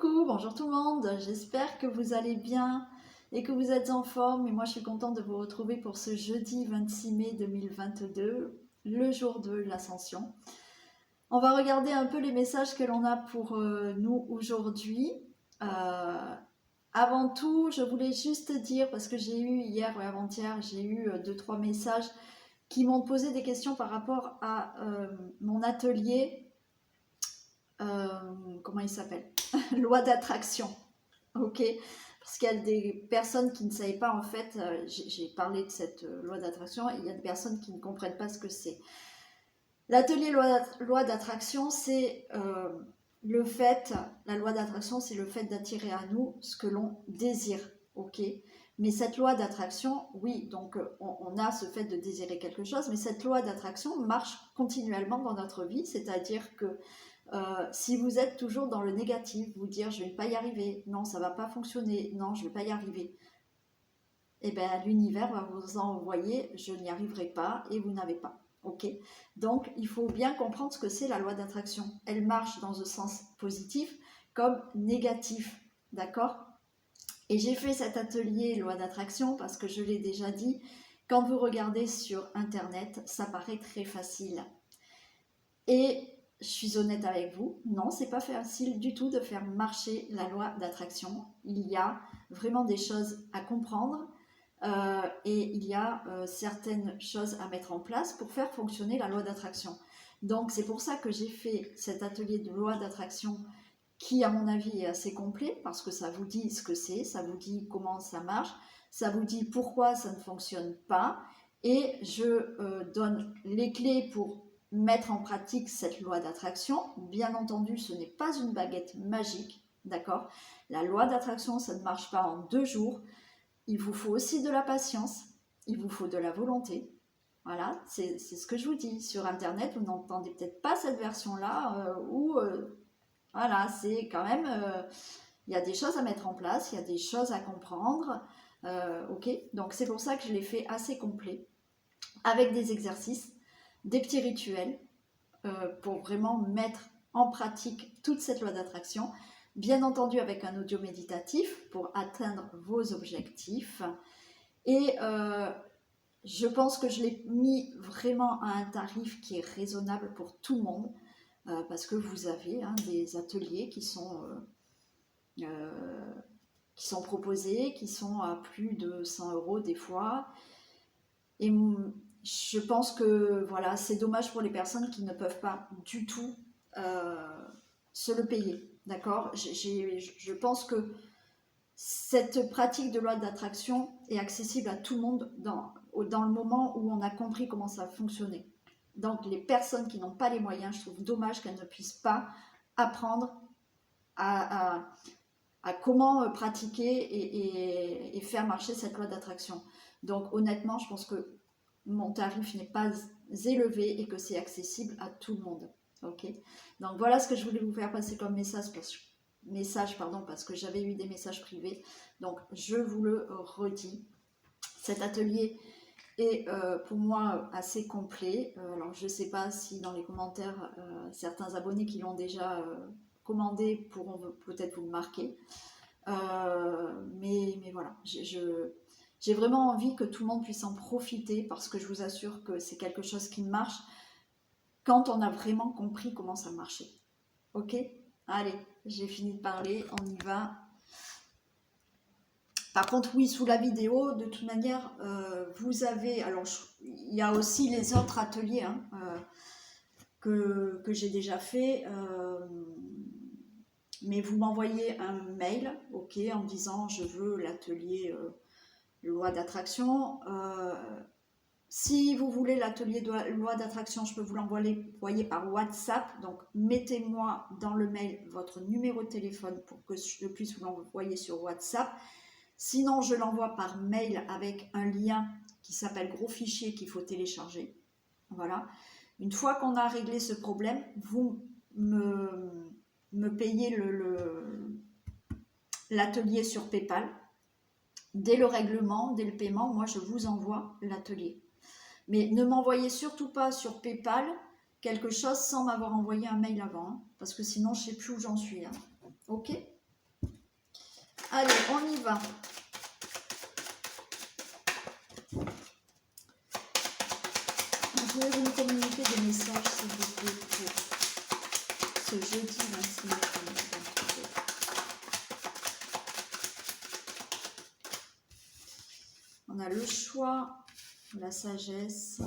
Coucou, bonjour tout le monde, j'espère que vous allez bien et que vous êtes en forme. Et moi, je suis contente de vous retrouver pour ce jeudi 26 mai 2022, le jour de l'Ascension. On va regarder un peu les messages que l'on a pour nous aujourd'hui. Avant tout, je voulais juste dire, parce que j'ai eu hier ou avant-hier, j'ai eu 2-3 messages qui m'ont posé des questions par rapport à mon atelier. Comment il s'appelle? Loi d'attraction. Ok, parce qu'il y a des personnes qui ne savaient pas, en fait, j'ai parlé de cette loi d'attraction, et il y a des personnes qui ne comprennent pas ce que c'est. L'atelier loi d'attraction, c'est le fait, la loi d'attraction, c'est le fait d'attirer à nous ce que l'on désire, ok. Mais cette loi d'attraction, oui, donc on a ce fait de désirer quelque chose, mais cette loi d'attraction marche continuellement dans notre vie, c'est-à-dire que si vous êtes toujours dans le négatif, vous dire je ne vais pas y arriver, non ça ne va pas fonctionner, non je ne vais pas y arriver, et bien l'univers va vous envoyer je n'y arriverai pas et vous n'avez pas. Ok, donc il faut bien comprendre ce que c'est la loi d'attraction. Elle marche dans un sens positif comme négatif, d'accord? Et j'ai fait cet atelier loi d'attraction parce que je l'ai déjà dit, quand vous regardez sur internet, ça paraît très facile. Et je suis honnête avec vous, non, c'est pas facile du tout de faire marcher la loi d'attraction. Il y a vraiment des choses à comprendre et il y a certaines choses à mettre en place pour faire fonctionner la loi d'attraction. Donc c'est pour ça que j'ai fait cet atelier de loi d'attraction qui, à mon avis, est assez complet parce que ça vous dit ce que c'est, ça vous dit comment ça marche, ça vous dit pourquoi ça ne fonctionne pas et je donne les clés pour mettre en pratique cette loi d'attraction. Bien entendu, ce n'est pas une baguette magique, d'accord? La loi d'attraction, ça ne marche pas en 2 jours. Il vous faut aussi de la patience, il vous faut de la volonté. Voilà, c'est ce que je vous dis. Sur Internet, vous n'entendez peut-être pas cette version-là où, voilà, c'est quand même, il y a des choses à mettre en place, il y a des choses à comprendre. Ok, donc c'est pour ça que je l'ai fait assez complet, avec des exercices, des petits rituels, pour vraiment mettre en pratique toute cette loi d'attraction, bien entendu avec un audio méditatif pour atteindre vos objectifs. Et je pense que je l'ai mis vraiment à un tarif qui est raisonnable pour tout le monde, parce que vous avez des ateliers qui sont proposés, qui sont à plus de 100 € des fois. Et je pense que voilà, c'est dommage pour les personnes qui ne peuvent pas du tout se le payer. D'accord? Je pense que cette pratique de loi d'attraction est accessible à tout le monde dans le moment où on a compris comment ça fonctionnait. Donc les personnes qui n'ont pas les moyens, je trouve dommage qu'elles ne puissent pas apprendre à comment pratiquer et faire marcher cette loi d'attraction. Donc honnêtement, je pense que mon tarif n'est pas élevé et que c'est accessible à tout le monde. Ok. Donc voilà ce que je voulais vous faire passer comme message parce que j'avais eu des messages privés. Donc je vous le redis. Cet atelier est pour moi assez complet. Alors je ne sais pas si dans les commentaires, certains abonnés qui l'ont déjà commandé pourront peut-être vous le marquer. Mais voilà, j'ai vraiment envie que tout le monde puisse en profiter parce que je vous assure que c'est quelque chose qui marche quand on a vraiment compris comment ça marchait. Ok? Allez, j'ai fini de parler, on y va. Par contre, oui, sous la vidéo, de toute manière, vous avez... Alors, il y a aussi les autres ateliers que j'ai déjà fait. Mais vous m'envoyez un mail, ok, en me disant je veux l'atelier loi d'attraction. Si vous voulez l'atelier de loi d'attraction, je peux vous l'envoyer par WhatsApp. Donc mettez-moi dans le mail votre numéro de téléphone pour que je puisse vous l'envoyer sur WhatsApp. Sinon, je l'envoie par mail avec un lien qui s'appelle gros fichier qu'il faut télécharger. Voilà. Une fois qu'on a réglé ce problème, vous me payez l'atelier sur PayPal. Dès le règlement, dès le paiement, moi je vous envoie l'atelier. Mais ne m'envoyez surtout pas sur PayPal quelque chose sans m'avoir envoyé un mail avant, parce que sinon je ne sais plus où j'en suis. Ok? Allez, on y va. Pouvez-vous me communiquer des messages, s'il vous plaît, pour ce jeudi 26 mai 2022? On a le choix, la sagesse.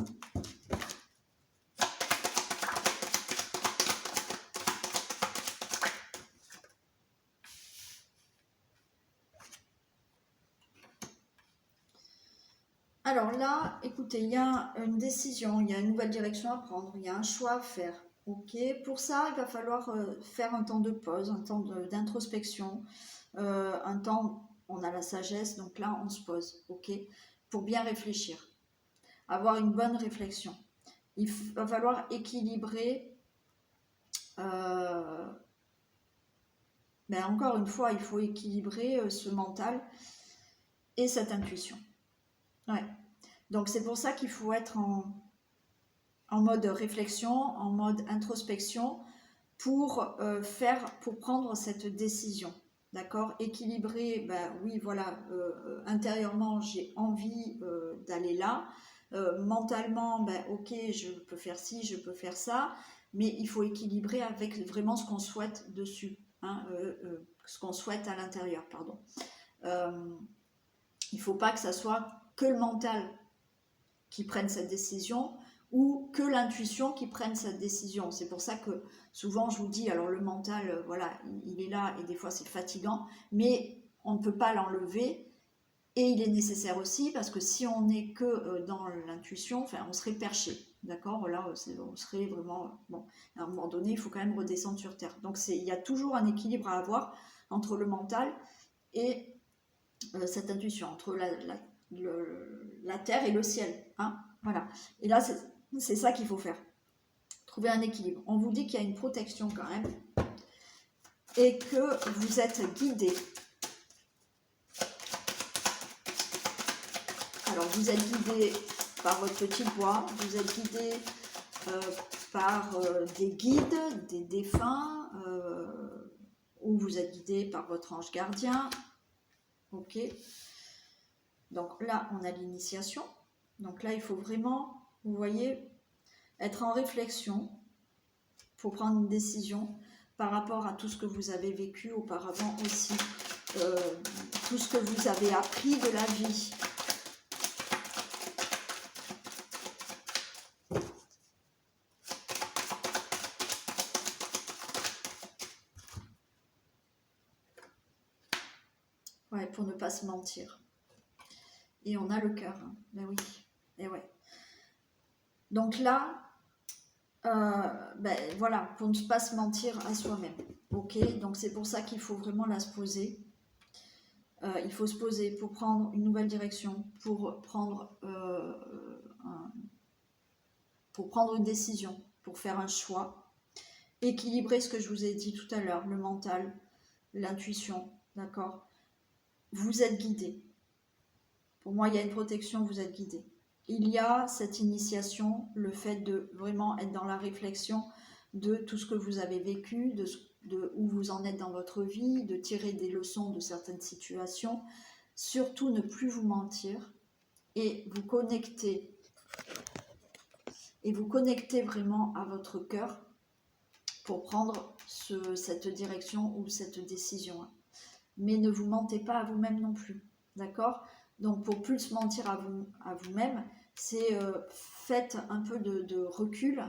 Alors là, écoutez, il y a une décision, il y a une nouvelle direction à prendre, il y a un choix à faire. Ok, pour ça, il va falloir faire un temps de pause, un temps d'introspection, un temps, on a la sagesse, donc là, on se pose, ok, pour bien réfléchir, avoir une bonne réflexion. Il va falloir équilibrer, encore une fois, il faut équilibrer ce mental et cette intuition. Ouais. Donc c'est pour ça qu'il faut être en mode réflexion, en mode introspection pour pour prendre cette décision. D'accord? Équilibrer, oui, voilà, intérieurement, j'ai envie d'aller là. Mentalement, ok, je peux faire ci, je peux faire ça, mais il faut équilibrer avec vraiment ce qu'on souhaite dessus, hein, ce qu'on souhaite à l'intérieur, pardon. Il ne faut pas que ça soit que le mental qui prenne cette décision ou que l'intuition qui prenne cette décision. C'est pour ça que souvent je vous dis, alors le mental, voilà, il est là et des fois c'est fatigant, mais on ne peut pas l'enlever et il est nécessaire aussi parce que si on n'est que dans l'intuition, enfin, on serait perché, d'accord? Là, on serait vraiment... Bon, à un moment donné, il faut quand même redescendre sur Terre. Donc il y a toujours un équilibre à avoir entre le mental et cette intuition, entre la terre et le ciel, hein, voilà. Et là, c'est ça qu'il faut faire, trouver un équilibre. On vous dit qu'il y a une protection quand même, et que vous êtes guidé. Alors, vous êtes guidé par votre petit voix, vous êtes guidé par des guides, des défunts, ou vous êtes guidé par votre ange gardien, ok. Donc là, on a l'initiation. Donc là, il faut vraiment, vous voyez, être en réflexion pour prendre une décision par rapport à tout ce que vous avez vécu auparavant aussi, tout ce que vous avez appris de la vie. Ouais, pour ne pas se mentir. Et on a le cœur, hein. Ben oui, et ouais. Donc là, voilà, pour ne pas se mentir à soi-même. Ok, donc c'est pour ça qu'il faut vraiment se poser. Il faut se poser pour prendre une nouvelle direction, pour prendre une décision, pour faire un choix. Équilibrer ce que je vous ai dit tout à l'heure, le mental, l'intuition, d'accord? Vous êtes guidé. Pour moi, il y a une protection, vous êtes guidé. Il y a cette initiation, le fait de vraiment être dans la réflexion de tout ce que vous avez vécu, de où vous en êtes dans votre vie, de tirer des leçons de certaines situations, surtout ne plus vous mentir et vous connecter vraiment à votre cœur pour prendre cette direction ou cette décision. Mais ne vous mentez pas à vous-même non plus, d'accord? Donc pour plus mentir à vous-même, c'est faites un peu de recul,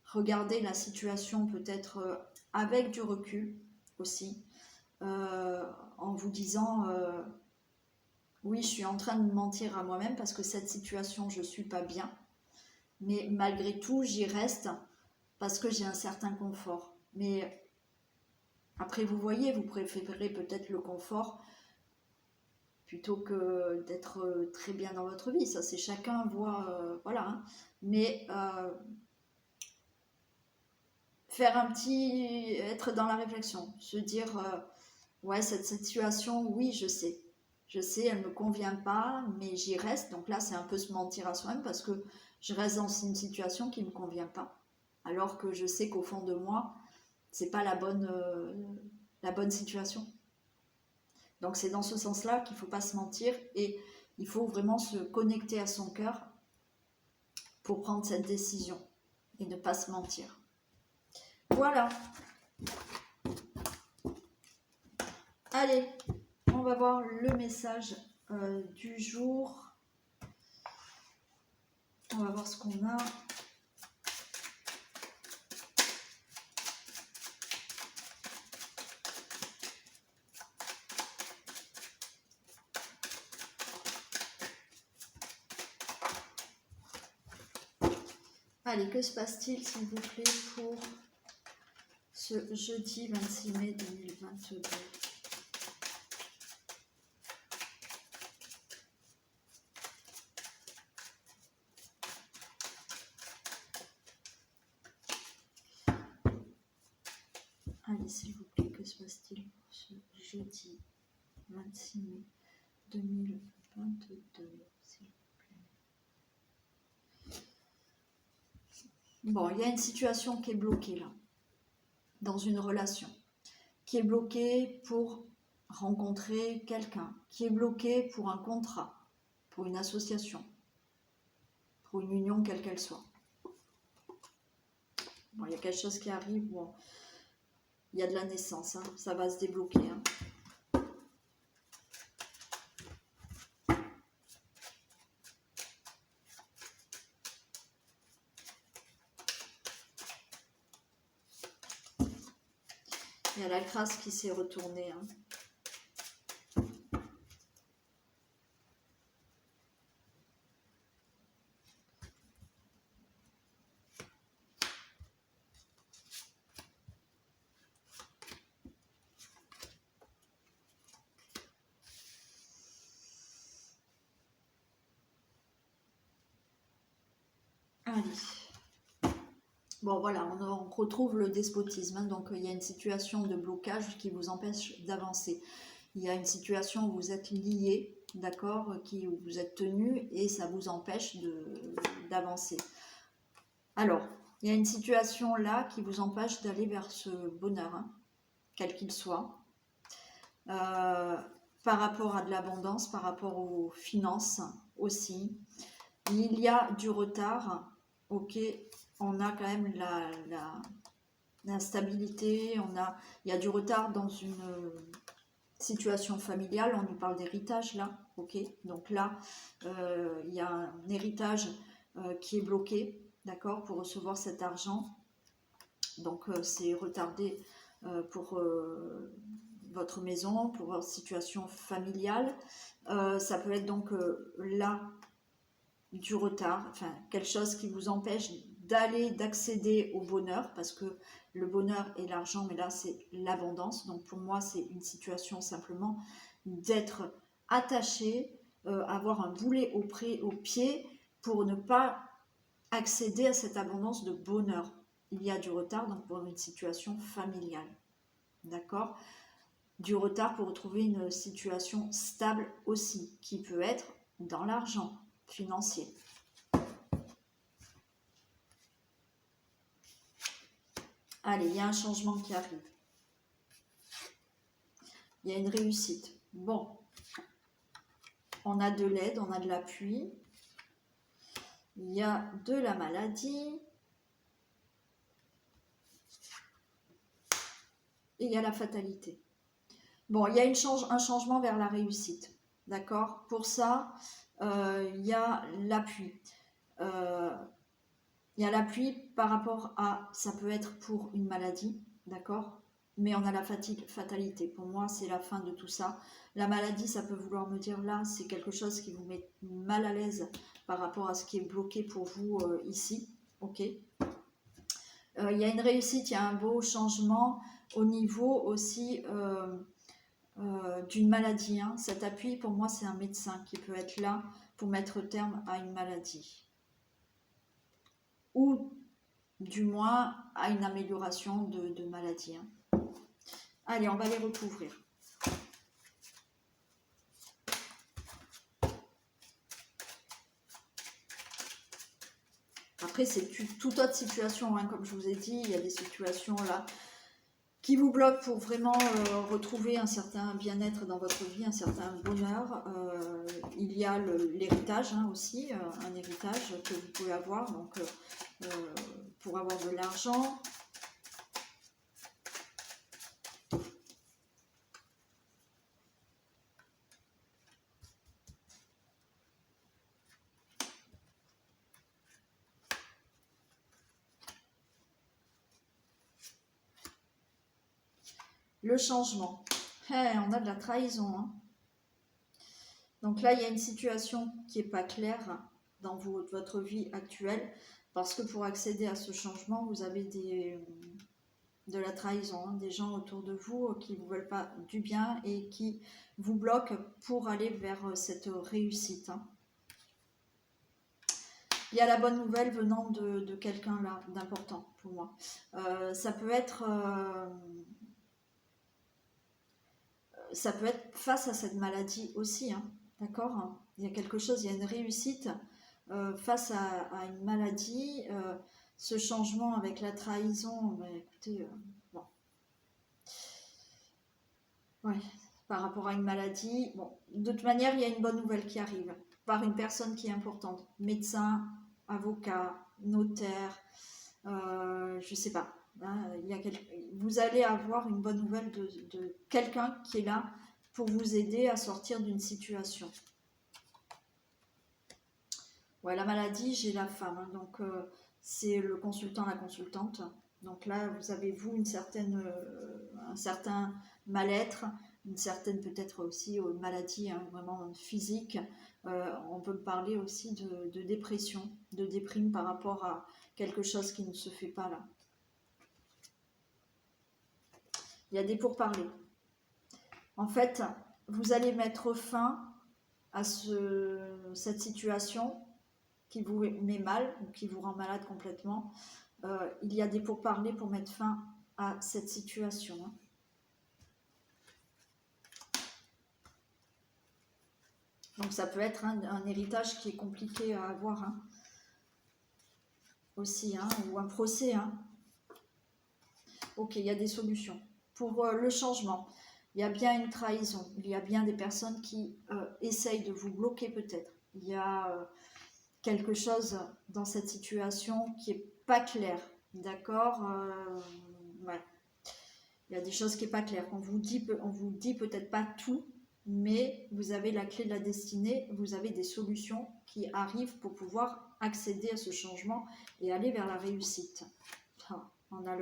regardez la situation peut-être avec du recul aussi, en vous disant oui, je suis en train de me mentir à moi-même parce que cette situation, je ne suis pas bien, mais malgré tout, j'y reste parce que j'ai un certain confort. Mais après, vous voyez, vous préférez peut-être le confort plutôt que d'être très bien dans votre vie. Ça, c'est chacun voit, voilà. Hein. Mais être dans la réflexion, se dire, ouais, cette situation, oui, je sais, elle ne me convient pas, mais j'y reste. Donc là, c'est un peu se mentir à soi-même parce que je reste dans une situation qui ne me convient pas, alors que je sais qu'au fond de moi, c'est pas la bonne situation. Donc c'est dans ce sens-là qu'il ne faut pas se mentir et il faut vraiment se connecter à son cœur pour prendre cette décision et ne pas se mentir. Voilà. Allez, on va voir le message du jour. On va voir ce qu'on a. Allez, que se passe-t-il, s'il vous plaît, pour ce jeudi 26 mai 2022 ? Allez, s'il vous plaît, que se passe-t-il pour ce jeudi 26 mai 2022, s'il vous plaît. Bon, il y a une situation qui est bloquée là, dans une relation, qui est bloquée pour rencontrer quelqu'un, qui est bloquée pour un contrat, pour une association, pour une union quelle qu'elle soit. Bon, il y a quelque chose qui arrive, bon, il y a de la naissance, hein, ça va se débloquer. Hein. Il y a la grâce qui s'est retournée. Hein. Allez. Bon voilà, on retrouve le despotisme, hein, donc il y a une situation de blocage qui vous empêche d'avancer. Il y a une situation où vous êtes lié, d'accord, où vous êtes tenu et ça vous empêche d'avancer. Alors, il y a une situation là qui vous empêche d'aller vers ce bonheur, hein, quel qu'il soit, par rapport à de l'abondance, par rapport aux finances aussi. Il y a du retard, ok, on a quand même la stabilité, il y a du retard dans une situation familiale, on nous parle d'héritage là, ok, donc là, il y a un héritage qui est bloqué, d'accord, pour recevoir cet argent, donc c'est retardé pour votre maison, pour votre situation familiale, ça peut être donc là, du retard, enfin quelque chose qui vous empêche d'accéder au bonheur, parce que le bonheur et l'argent, mais là c'est l'abondance, donc pour moi c'est une situation simplement d'être attaché, avoir un boulet au pied pour ne pas accéder à cette abondance de bonheur. Il y a du retard donc pour une situation familiale, d'accord, du retard pour retrouver une situation stable aussi, qui peut être dans l'argent financier. Allez, il y a un changement qui arrive. Il y a une réussite. Bon, on a de l'aide, on a de l'appui. Il y a de la maladie. Et il y a la fatalité. Bon, il y a un changement vers la réussite. D'accord ? Pour ça, il y a l'appui. Il y a l'appui par rapport à, ça peut être pour une maladie, d'accord ? Mais on a la fatalité. Pour moi, c'est la fin de tout ça. La maladie, ça peut vouloir me dire là, c'est quelque chose qui vous met mal à l'aise par rapport à ce qui est bloqué pour vous ici. Ok ? Il y a une réussite, il y a un beau changement au niveau aussi d'une maladie. Hein. Cet appui, pour moi, c'est un médecin qui peut être là pour mettre terme à une maladie. Ou du moins à une amélioration de maladie. Hein. Allez, on va les recouvrir. Après, c'est toute autre situation, hein, comme je vous ai dit, il y a des situations là qui vous bloque pour vraiment retrouver un certain bien-être dans votre vie, un certain bonheur. Il y a l'héritage aussi, un héritage que vous pouvez avoir donc, pour avoir de l'argent. Le changement. On a de la trahison. Hein. Donc là, il y a une situation qui n'est pas claire dans votre vie actuelle, parce que pour accéder à ce changement, vous avez de la trahison, hein, des gens autour de vous qui ne vous veulent pas du bien et qui vous bloquent pour aller vers cette réussite. Hein. Il y a la bonne nouvelle venant de quelqu'un là, d'important pour moi. Ça peut être face à cette maladie aussi, hein, d'accord? Il y a quelque chose, il y a une réussite face à une maladie, ce changement avec la trahison, écoutez, bon. Ouais, par rapport à une maladie, bon, de toute manière, il y a une bonne nouvelle qui arrive, par une personne qui est importante, médecin, avocat, notaire, je sais pas. Hein, vous allez avoir une bonne nouvelle de quelqu'un qui est là pour vous aider à sortir d'une situation. Ouais, la maladie, j'ai la femme, hein, donc c'est le consultant, la consultante. Donc là, vous avez vous un certain mal-être, une certaine peut-être aussi maladie hein, vraiment physique. On peut parler aussi de dépression, de déprime par rapport à quelque chose qui ne se fait pas là. Il y a des pourparlers. En fait, vous allez mettre fin à cette situation qui vous met mal ou qui vous rend malade complètement. Il y a des pourparlers pour mettre fin à cette situation. Hein. Donc ça peut être un héritage qui est compliqué à avoir hein. Aussi, hein, ou un procès. Hein. Ok, il y a des solutions. Pour le changement, il y a bien une trahison, il y a bien des personnes qui essayent de vous bloquer peut-être. Il y a quelque chose dans cette situation qui n'est pas clair, d'accord ouais. Il y a des choses qui n'est pas claires. On vous dit peut-être pas tout, mais vous avez la clé de la destinée, vous avez des solutions qui arrivent pour pouvoir accéder à ce changement et aller vers la réussite. On a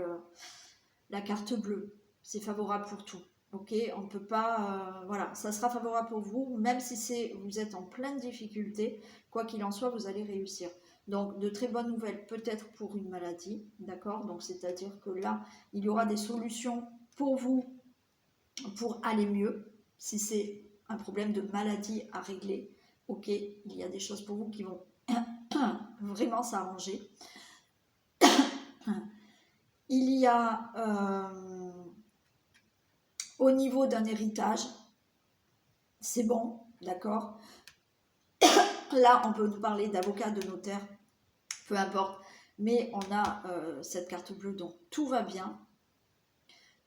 la carte bleue, c'est favorable pour tout. Ok, on ne peut pas, voilà, ça sera favorable pour vous, même si vous êtes en pleine difficulté, quoi qu'il en soit, vous allez réussir. Donc, de très bonnes nouvelles, peut-être pour une maladie, d'accord? Donc, c'est-à-dire que là, il y aura des solutions pour vous, pour aller mieux, si c'est un problème de maladie à régler, ok, il y a des choses pour vous qui vont vraiment s'arranger. Il y a... au niveau d'un héritage, c'est bon, d'accord. Là, on peut nous parler d'avocat, de notaire, peu importe. Mais on a cette carte bleue, donc tout va bien.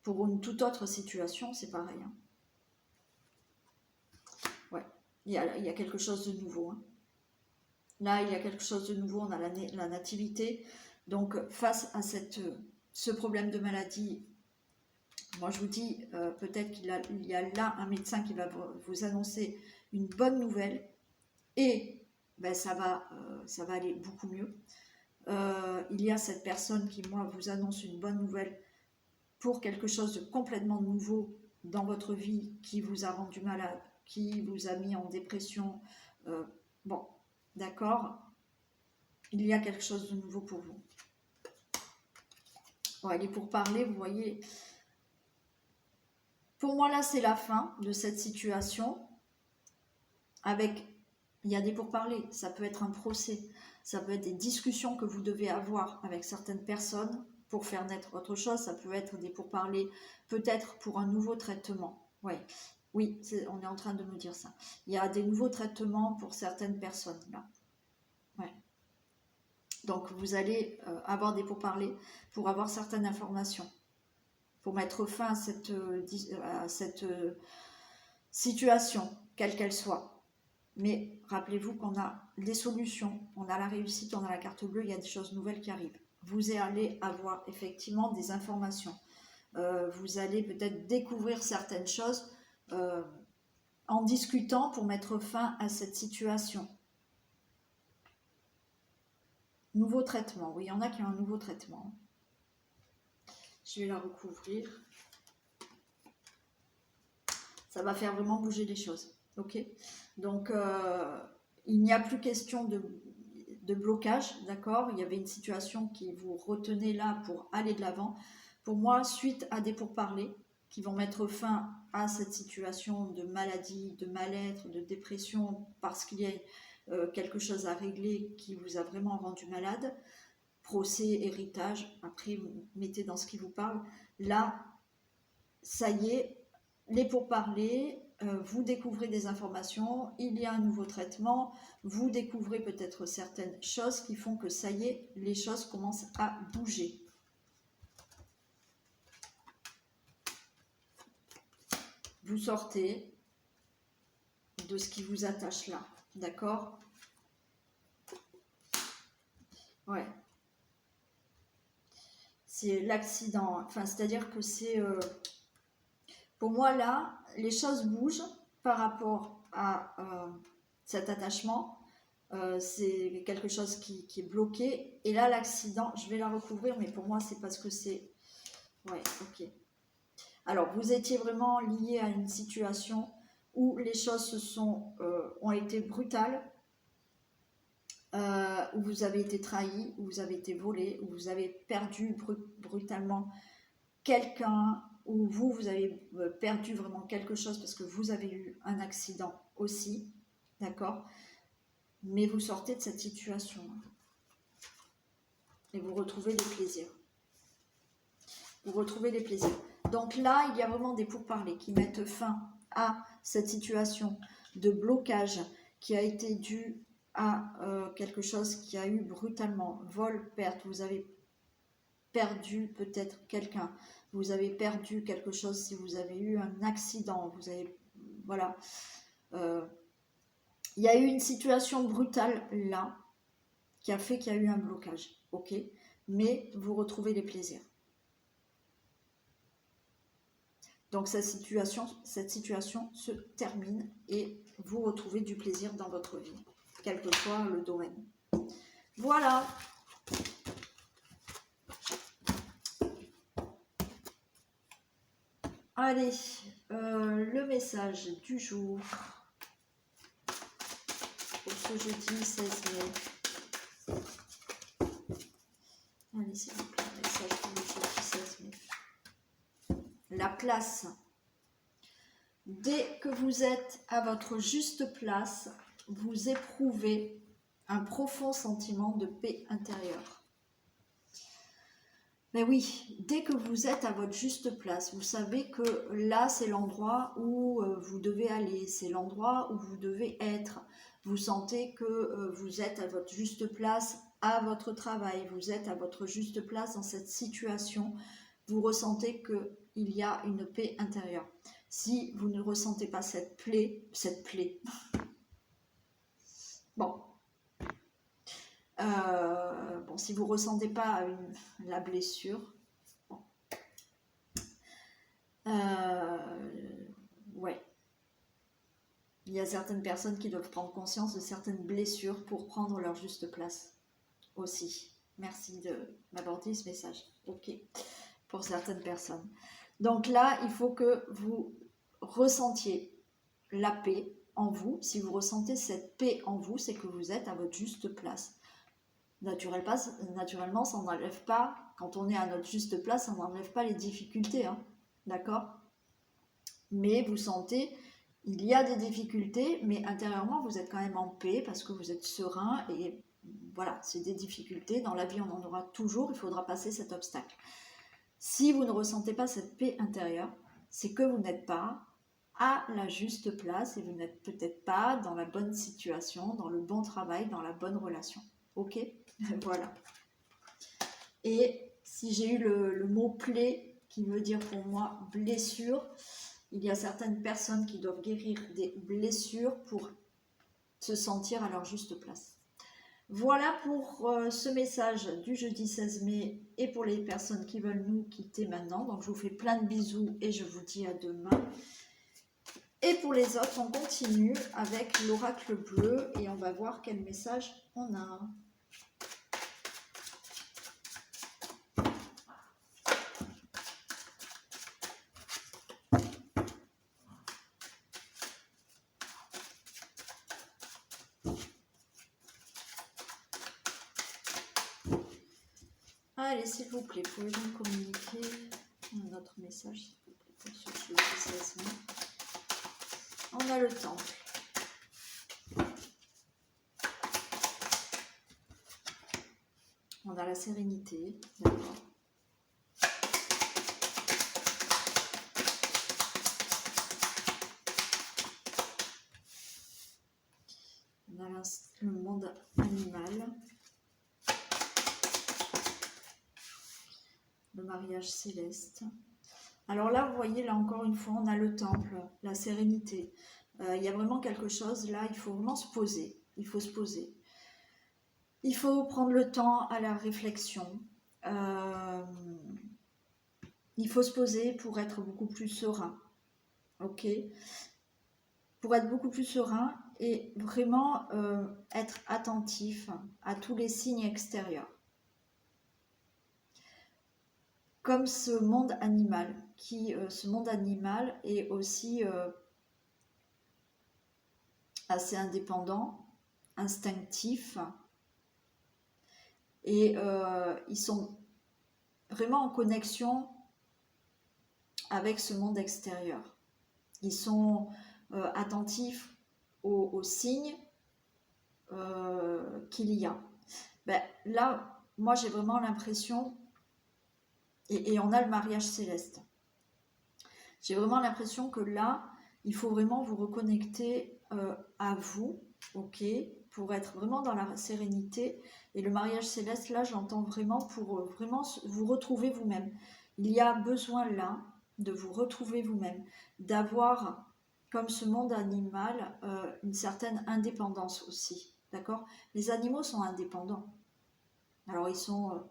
Pour une toute autre situation, c'est pareil. Hein. Ouais, il y a quelque chose de nouveau. Hein. Là, il y a quelque chose de nouveau, on a la nativité. Donc, face à ce problème de maladie, moi, je vous dis, peut-être qu'il y a là un médecin qui va vous annoncer une bonne nouvelle et ben, ça va aller beaucoup mieux. Il y a cette personne qui, moi, vous annonce une bonne nouvelle pour quelque chose de complètement nouveau dans votre vie qui vous a rendu malade, qui vous a mis en dépression. Bon, d'accord, il y a quelque chose de nouveau pour vous. Bon, il est pour parler, vous voyez... Pour moi, là, c'est la fin de cette situation. Il y a des pourparlers, ça peut être un procès, ça peut être des discussions que vous devez avoir avec certaines personnes pour faire naître autre chose, ça peut être des pourparlers, peut-être pour un nouveau traitement. Ouais. Oui, on est en train de me dire ça. Il y a des nouveaux traitements pour certaines personnes, là. Ouais. Donc, vous allez avoir des pourparlers pour avoir certaines informations. pour mettre fin à cette situation, quelle qu'elle soit. Mais rappelez-vous qu'on a des solutions, on a la réussite, on a la carte bleue, il y a des choses nouvelles qui arrivent. Vous allez avoir effectivement des informations. Vous allez peut-être découvrir certaines choses en discutant pour mettre fin à cette situation. Nouveau traitement, oui, il y en a qui ont un nouveau traitement. Je vais la recouvrir. Ça va faire vraiment bouger les choses. Ok. Donc, il n'y a plus question de blocage, d'accord? Il y avait une situation qui vous retenait là pour aller de l'avant. Pour moi, suite à des pourparlers qui vont mettre fin à cette situation de maladie, de mal-être, de dépression, parce qu'il y a quelque chose à régler qui vous a vraiment rendu malade, procès, héritage, après vous mettez dans ce qui vous parle, là, ça y est, les pourparlers, vous découvrez des informations, il y a un nouveau traitement, vous découvrez peut-être certaines choses qui font que ça y est, les choses commencent à bouger. Vous sortez de ce qui vous attache là, d'accord? Ouais. C'est l'accident, enfin, c'est-à-dire que c'est... pour moi, là, les choses bougent par rapport à cet attachement. C'est quelque chose qui est bloqué. Et là, l'accident, je vais la recouvrir, mais pour moi, c'est parce que c'est... Ouais, ok. Alors, vous étiez vraiment lié à une situation où les choses ont été brutales, où vous avez été trahi, où vous avez été volé, où vous avez perdu brutalement quelqu'un, où vous avez perdu vraiment quelque chose parce que vous avez eu un accident aussi, d'accord? Mais vous sortez de cette situation et vous retrouvez des plaisirs. Vous retrouvez des plaisirs. Donc là, il y a vraiment des pourparlers qui mettent fin à cette situation de blocage qui a été due à quelque chose qui a eu brutalement, vol, perte. Vous avez perdu peut-être quelqu'un, vous avez perdu quelque chose si vous avez eu un accident, vous avez, voilà. Il y a eu une situation brutale là qui a fait qu'il y a eu un blocage, ok, mais vous retrouvez les plaisirs. Donc cette situation se termine et vous retrouvez du plaisir dans votre vie, quel que soit le domaine. Voilà. Allez, le message du jour pour ce jeudi 16 mai. Allez, s'il vous plaît, message du jeudi 16 mai. La place. Dès que vous êtes à votre juste place, vous éprouvez un profond sentiment de paix intérieure. Mais oui, dès que vous êtes à votre juste place, vous savez que là, c'est l'endroit où vous devez aller, c'est l'endroit où vous devez être. Vous sentez que vous êtes à votre juste place à votre travail, vous êtes à votre juste place dans cette situation. Vous ressentez qu'il y a une paix intérieure. Si vous ne ressentez pas cette plaie, bon, si vous ne ressentez pas la blessure, bon. Ouais. Il y a certaines personnes qui doivent prendre conscience de certaines blessures pour prendre leur juste place aussi. Merci de m'aborder ce message. Ok, pour certaines personnes. Donc là, il faut que vous ressentiez la paix en vous. Si vous ressentez cette paix en vous, c'est que vous êtes à votre juste place. Naturellement, ça n'enlève pas, quand on est à notre juste place, ça n'enlève pas les difficultés, hein, d'accord? Mais vous sentez, il y a des difficultés, mais intérieurement, vous êtes quand même en paix parce que vous êtes serein et voilà, c'est des difficultés. Dans la vie, on en aura toujours, il faudra passer cet obstacle. Si vous ne ressentez pas cette paix intérieure, c'est que vous n'êtes pas à la juste place et vous n'êtes peut-être pas dans la bonne situation, dans le bon travail, dans la bonne relation. Ok? Voilà. Et si j'ai eu le mot plaie qui veut dire pour moi blessure. Il y a certaines personnes qui doivent guérir des blessures pour se sentir à leur juste place. Voilà pour ce message du jeudi 16 mai et pour les personnes qui veulent nous quitter maintenant. Donc je vous fais plein de bisous et je vous dis à demain. Et pour les autres, on continue avec l'oracle bleu et on va voir quel message on a. Allez, s'il vous plaît, pouvez-vous me communiquer un autre message, s'il vous plaît, pour ce jeudi 16 mai. On a le temple. On a la sérénité, d'accord. On a le monde animal. Le mariage céleste. Alors là, vous voyez, là encore une fois, on a le temple, la sérénité. Il y a vraiment quelque chose, là, il faut vraiment se poser. Il faut se poser. Il faut prendre le temps à la réflexion. Il faut se poser pour être beaucoup plus serein. Ok ? Pour être beaucoup plus serein et vraiment être attentif à tous les signes extérieurs. Comme ce monde animal, ce monde animal est aussi assez indépendant, instinctif, et ils sont vraiment en connexion avec ce monde extérieur. Ils sont attentifs aux signes qu'il y a. Ben, là, moi j'ai vraiment l'impression, et on a le mariage céleste. J'ai vraiment l'impression que là, il faut vraiment vous reconnecter à vous, ok, pour être vraiment dans la sérénité. Et le mariage céleste, là, j'entends vraiment pour vraiment vous retrouver vous-même. Il y a besoin là de vous retrouver vous-même, d'avoir, comme ce monde animal, une certaine indépendance aussi, d'accord ? Les animaux sont indépendants. Alors, ils sont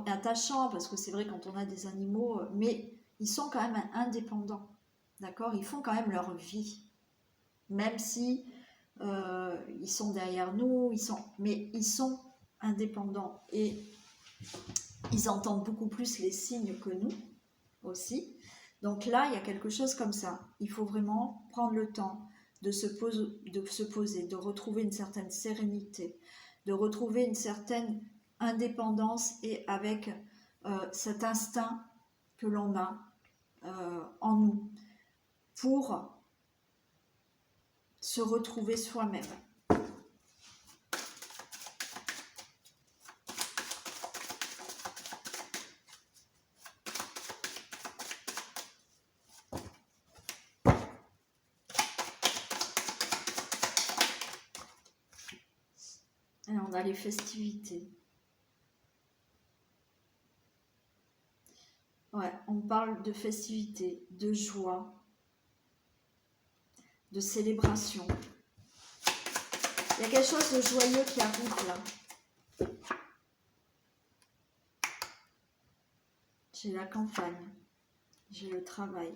attachants, parce que c'est vrai quand on a des animaux, mais ils sont quand même indépendants, d'accord ? Ils font quand même leur vie, même si ils sont derrière nous, mais ils sont indépendants et ils entendent beaucoup plus les signes que nous aussi. Donc là, il y a quelque chose comme ça. Il faut vraiment prendre le temps de se poser, de retrouver une certaine sérénité, de retrouver une certaine indépendance et avec cet instinct que l'on a en nous pour se retrouver soi-même. Et on a les festivités. Ouais, on parle de festivités, de joie, de célébration. Il y a quelque chose de joyeux qui arrive là. J'ai la campagne, j'ai le travail.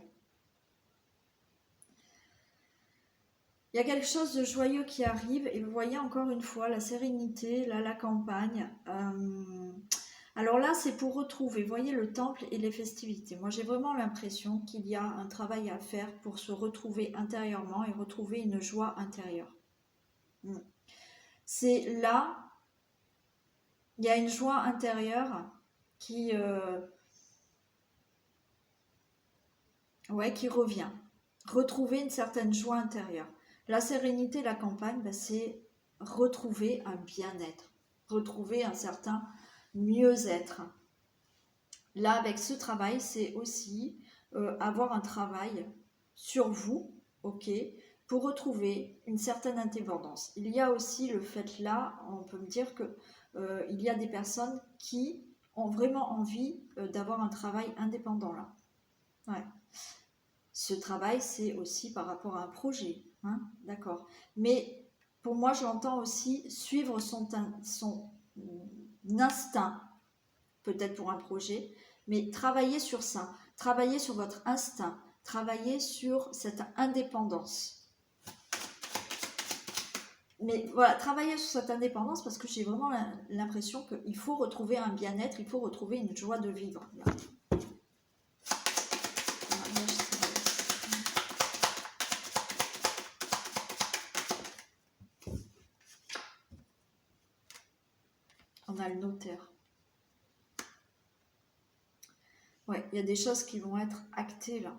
Il y a quelque chose de joyeux qui arrive et vous voyez encore une fois la sérénité, là la campagne. Alors là c'est pour retrouver, vous voyez le temple et les festivités. Moi j'ai vraiment l'impression qu'il y a un travail à faire pour se retrouver intérieurement et retrouver une joie intérieure. C'est là, il y a une joie intérieure qui revient. Retrouver une certaine joie intérieure. La sérénité, la campagne, c'est retrouver un bien-être, retrouver un certain mieux-être. Là, avec ce travail, c'est aussi avoir un travail sur vous, ok, pour retrouver une certaine indépendance. Il y a aussi le fait là, on peut me dire que il y a des personnes qui ont vraiment envie d'avoir un travail indépendant là. Ouais. Ce travail, c'est aussi par rapport à un projet, hein, d'accord. Mais pour moi, je l'entends aussi suivre son instinct, peut-être pour un projet, mais travailler sur ça, travailler sur votre instinct, travailler sur cette indépendance. Mais voilà, travailler sur cette indépendance parce que j'ai vraiment l'impression qu'il faut retrouver un bien-être, il faut retrouver une joie de vivre. On a le notaire. Ouais, il y a des choses qui vont être actées là.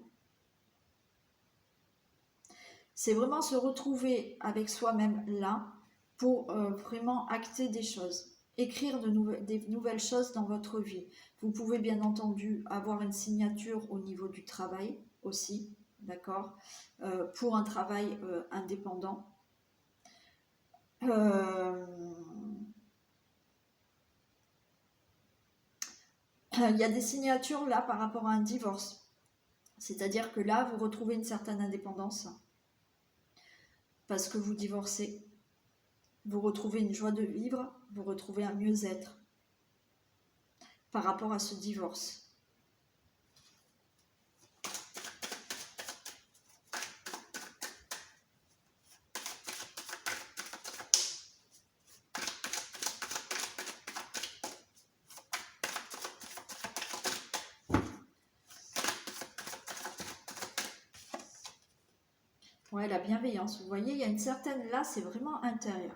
C'est vraiment se retrouver avec soi-même là pour vraiment acter des choses, écrire des nouvelles choses dans votre vie. Vous pouvez bien entendu avoir une signature au niveau du travail aussi, d'accord, pour un travail indépendant. Il y a des signatures là par rapport à un divorce. C'est-à-dire que là, vous retrouvez une certaine indépendance parce que vous divorcez. Vous retrouvez une joie de vivre, vous retrouvez un mieux-être par rapport à ce divorce. Ouais, la bienveillance, vous voyez, il y a une certaine, là c'est vraiment intérieur.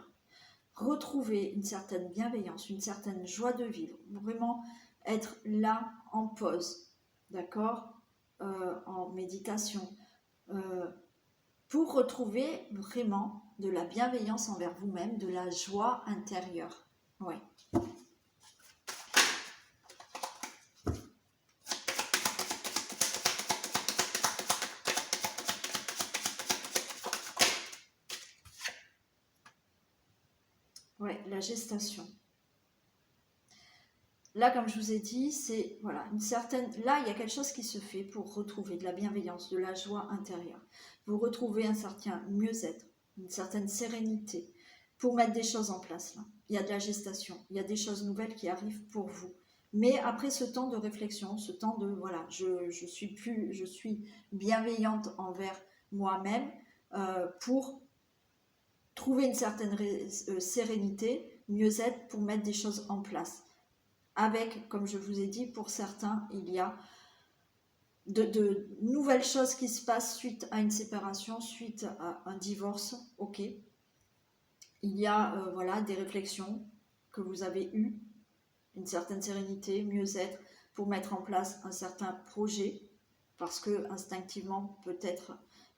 Retrouver une certaine bienveillance, une certaine joie de vivre, vraiment être là en pause, d'accord, en méditation, pour retrouver vraiment de la bienveillance envers vous-même, de la joie intérieure. Ouais. Ouais, la gestation. Là, comme je vous ai dit, c'est voilà, une certaine. Là, il y a quelque chose qui se fait pour retrouver de la bienveillance, de la joie intérieure. Vous retrouvez un certain mieux-être, une certaine sérénité pour mettre des choses en place. Là, il y a de la gestation, il y a des choses nouvelles qui arrivent pour vous. Mais après ce temps de réflexion, ce temps de voilà, je suis bienveillante envers moi-même pour trouver une certaine sérénité, mieux-être pour mettre des choses en place. Avec, comme je vous ai dit, pour certains, il y a de nouvelles choses qui se passent suite à une séparation, suite à un divorce, ok. Il y a voilà, des réflexions que vous avez eues, une certaine sérénité, mieux-être, pour mettre en place un certain projet, parce que instinctivement, peut-être,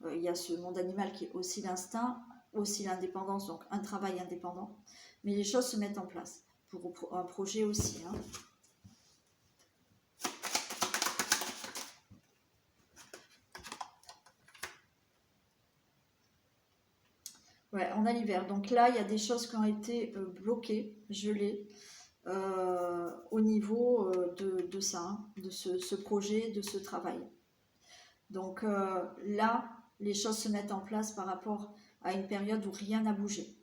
il y a ce monde animal qui est aussi l'instinct, aussi l'indépendance, donc un travail indépendant, mais les choses se mettent en place pour un projet aussi. Hein. Ouais, on a l'hiver. Donc là, il y a des choses qui ont été bloquées, gelées, au niveau de ça, hein, de ce projet, de ce travail. Donc là, les choses se mettent en place par rapport à une période où rien n'a bougé.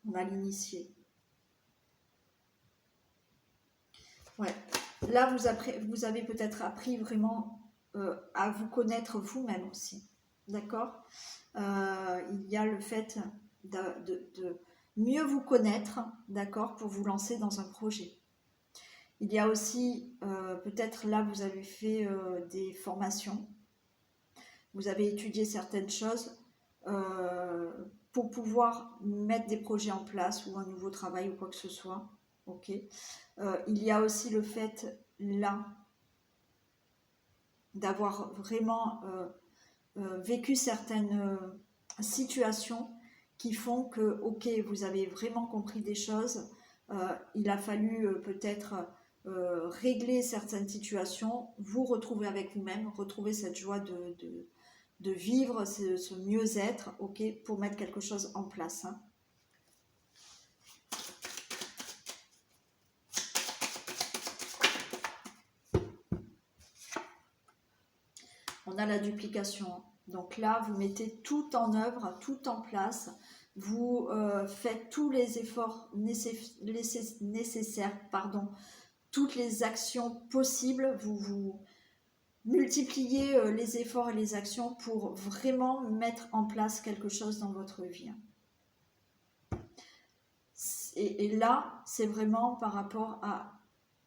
On a l'initié. Ouais. Là, vous avez peut-être appris vraiment à vous connaître vous-même aussi. D'accord. Il y a le fait de mieux vous connaître, d'accord, pour vous lancer dans un projet. Il y a aussi, peut-être là, vous avez fait des formations, vous avez étudié certaines choses pour pouvoir mettre des projets en place ou un nouveau travail ou quoi que ce soit. Ok. Il y a aussi le fait là d'avoir vraiment vécu certaines situations qui font que, ok, vous avez vraiment compris des choses. Il a fallu peut-être régler certaines situations, vous retrouver avec vous-même, retrouver cette joie de vivre, ce mieux-être, ok, pour mettre quelque chose en place. Hein. On a la duplication. Donc là, vous mettez tout en œuvre, tout en place. Vous faites tous les efforts nécessaires, pardon, toutes les actions possibles. Vous multipliez les efforts et les actions pour vraiment mettre en place quelque chose dans votre vie. Et là, c'est vraiment par rapport à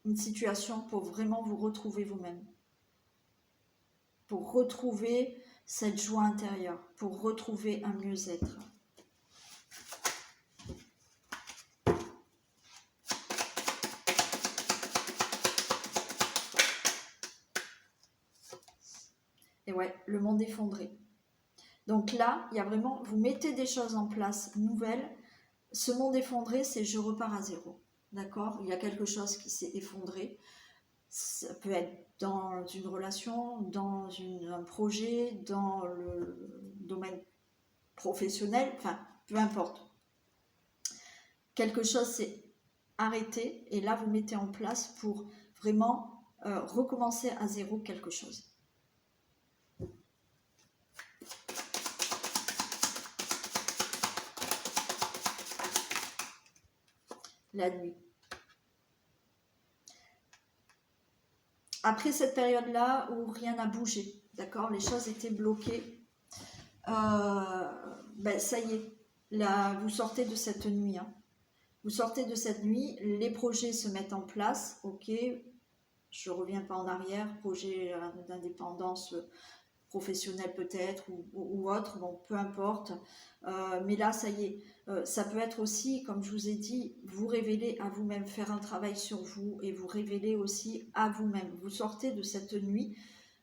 une situation pour vraiment vous retrouver vous-même. Pour retrouver cette joie intérieure, pour retrouver un mieux-être. Et ouais, le monde effondré. Donc là, il y a vraiment, vous mettez des choses en place nouvelles. Ce monde effondré, c'est je repars à zéro. D'accord? Il y a quelque chose qui s'est effondré. Ça peut être dans une relation, dans un projet, dans le domaine professionnel, enfin, peu importe. Quelque chose s'est arrêté et là, vous mettez en place pour vraiment recommencer à zéro quelque chose. La nuit. Après cette période-là où rien n'a bougé, d'accord, les choses étaient bloquées, ben ça y est, là, vous sortez de cette nuit. Hein. Vous sortez de cette nuit, les projets se mettent en place, ok, je ne reviens pas en arrière, projet d'indépendance professionnelle peut-être ou autre, bon, peu importe, mais là, ça y est, ça peut être aussi, comme je vous ai dit, vous révéler à vous-même, faire un travail sur vous et vous révéler aussi à vous-même. Vous sortez de cette nuit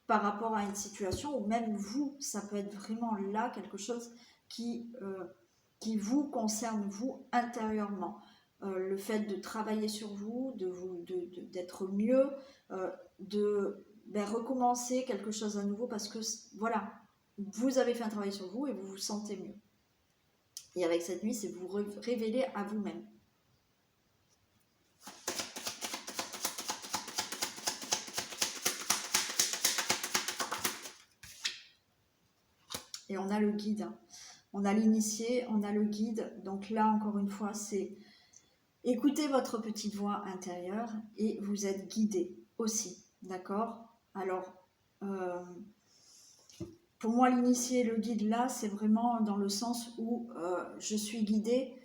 par rapport à une situation où même vous, ça peut être vraiment là quelque chose qui vous concerne, vous, intérieurement. Le fait de travailler sur vous, d'être mieux, de recommencer quelque chose à nouveau parce que, voilà, vous avez fait un travail sur vous et vous vous sentez mieux. Et avec cette nuit, c'est vous révéler à vous-même. Et on a le guide. On a l'initié, on a le guide. Donc là, encore une fois, c'est écoutez votre petite voix intérieure et vous êtes guidé aussi. D'accord? Alors, pour moi, l'initié et le guide là, c'est vraiment dans le sens où je suis guidée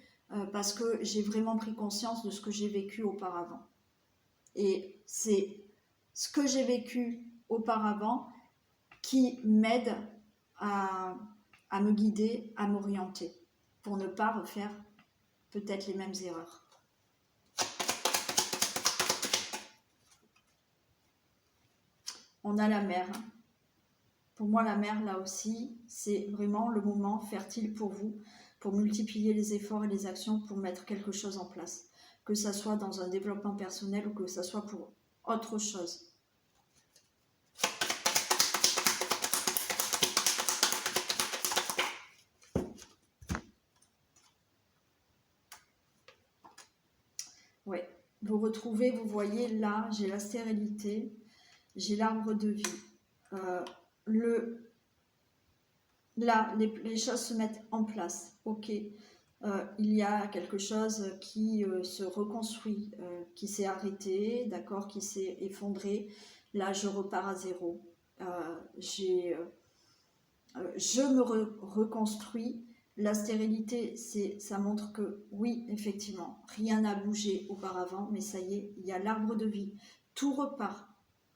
parce que j'ai vraiment pris conscience de ce que j'ai vécu auparavant. Et c'est ce que j'ai vécu auparavant qui m'aide à me guider, à m'orienter, pour ne pas refaire peut-être les mêmes erreurs. On a la mer. Pour moi, la mer, là aussi, c'est vraiment le moment fertile pour vous, pour multiplier les efforts et les actions pour mettre quelque chose en place. Que ça soit dans un développement personnel ou que ça soit pour autre chose. Ouais, vous retrouvez, vous voyez là, j'ai la stérilité, j'ai l'arbre de vie. Là, les choses se mettent en place, ok. Il y a quelque chose qui se reconstruit, qui s'est arrêté, d'accord, qui s'est effondré. Là, je repars à zéro. Je me reconstruis. La stérilité, ça montre que oui, effectivement, rien n'a bougé auparavant, mais ça y est, il y a l'arbre de vie. Tout repart.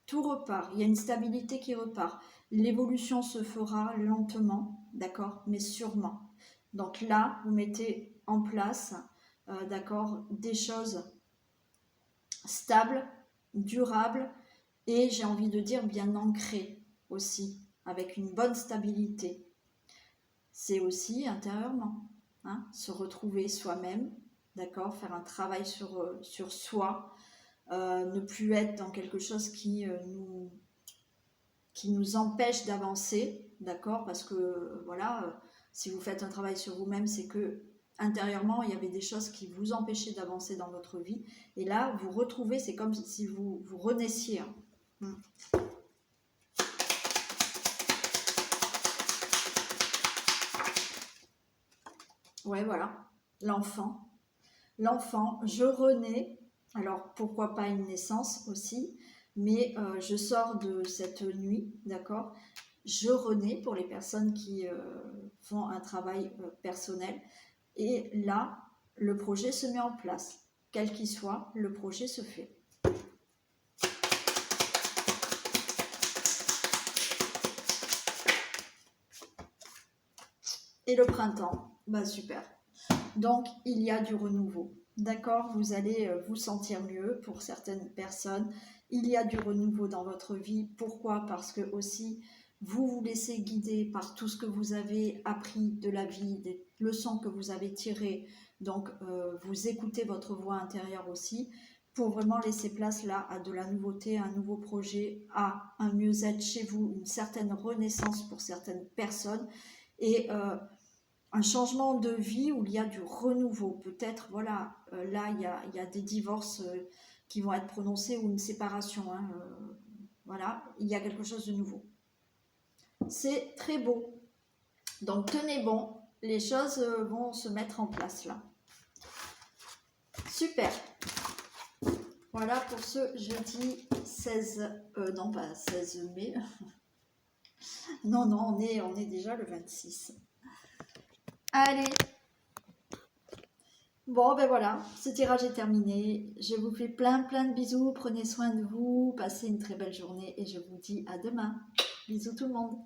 Tout repart. Il y a une stabilité qui repart. L'évolution se fera lentement, d'accord, mais sûrement. Donc là, vous mettez en place, d'accord, des choses stables, durables et j'ai envie de dire bien ancrées aussi, avec une bonne stabilité. C'est aussi intérieurement, hein, se retrouver soi-même, d'accord, faire un travail sur soi, ne plus être dans quelque chose qui nous empêche d'avancer, d'accord? Parce que voilà, si vous faites un travail sur vous-même, c'est que intérieurement, il y avait des choses qui vous empêchaient d'avancer dans votre vie. Et là, vous retrouvez, c'est comme si vous renaissiez. Hein. Ouais, voilà, l'enfant. L'enfant, je renais. Alors, pourquoi pas une naissance aussi, mais je sors de cette nuit, d'accord? Je renais pour les personnes qui font un travail personnel. Et là, le projet se met en place. Quel qu'il soit, le projet se fait. Et le printemps, bah super. Donc, il y a du renouveau. D'accord, vous allez vous sentir mieux pour certaines personnes. Il y a du renouveau dans votre vie. Pourquoi? Parce que aussi, vous vous laissez guider par tout ce que vous avez appris de la vie, des leçons que vous avez tirées. Donc, vous écoutez votre voix intérieure aussi pour vraiment laisser place là à de la nouveauté, à un nouveau projet, à un mieux-être chez vous, une certaine renaissance pour certaines personnes. Et un changement de vie où il y a du renouveau. Peut-être, voilà, là, il y a des divorces qui vont être prononcés ou une séparation. Hein, voilà, il y a quelque chose de nouveau. C'est très beau. Donc, tenez bon, les choses vont se mettre en place là. Super. Voilà pour ce jeudi 16, non pas 16 mai. Non, on est déjà le 26. Allez. Bon, ben voilà, ce tirage est terminé. Je vous fais plein de bisous. Prenez soin de vous. Passez une très belle journée et je vous dis à demain. Bisous tout le monde.